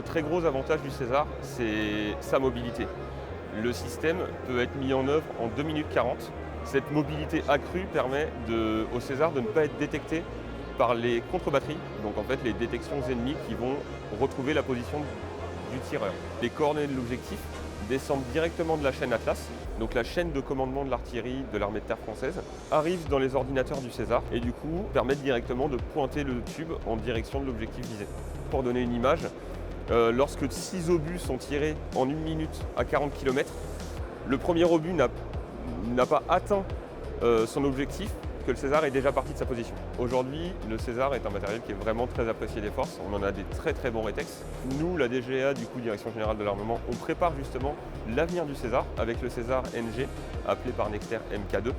Le très gros avantage du César, c'est sa mobilité. Le système peut être mis en œuvre en 2 minutes 40. Cette mobilité accrue permet au César de ne pas être détecté par les contre-batteries, donc en fait les détections ennemies qui vont retrouver la position du tireur. Les coordonnées de l'objectif descendent directement de la chaîne Atlas, donc la chaîne de commandement de l'artillerie de l'armée de terre française, arrivent dans les ordinateurs du César et du coup permettent directement de pointer le tube en direction de l'objectif visé. Pour donner une image, lorsque 6 obus sont tirés en 1 minute à 40 km, le premier obus n'a pas atteint son objectif que le César est déjà parti de sa position. Aujourd'hui, le César est un matériel qui est vraiment très apprécié des forces. On en a des très très bons rétex. Nous, la DGA, du coup, Direction Générale de l'Armement, on prépare justement l'avenir du César avec le César NG, appelé par Nexter MK2.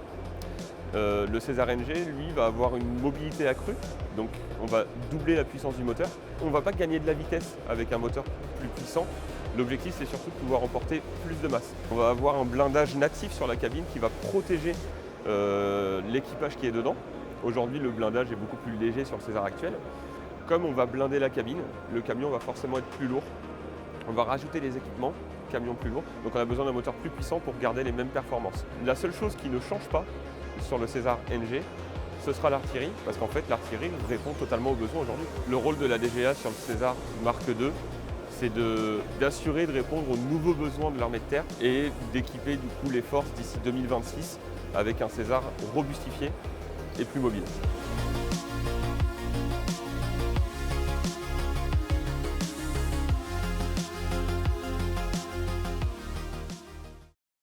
Le César NG, lui, va avoir une mobilité accrue, donc on va doubler la puissance du moteur. On ne va pas gagner de la vitesse avec un moteur plus puissant. L'objectif, c'est surtout de pouvoir emporter plus de masse. On va avoir un blindage natif sur la cabine qui va protéger l'équipage qui est dedans. Aujourd'hui, le blindage est beaucoup plus léger sur le César actuel. Comme on va blinder la cabine, le camion va forcément être plus lourd. On va rajouter des équipements, camion plus lourd, donc on a besoin d'un moteur plus puissant pour garder les mêmes performances. La seule chose qui ne change pas sur le César NG, ce sera l'artillerie, parce qu'en fait l'artillerie répond totalement aux besoins aujourd'hui. Le rôle de la DGA sur le César Mark II, c'est d'assurer de répondre aux nouveaux besoins de l'armée de terre et d'équiper du coup les forces d'ici 2026 avec un César robustifié et plus mobile.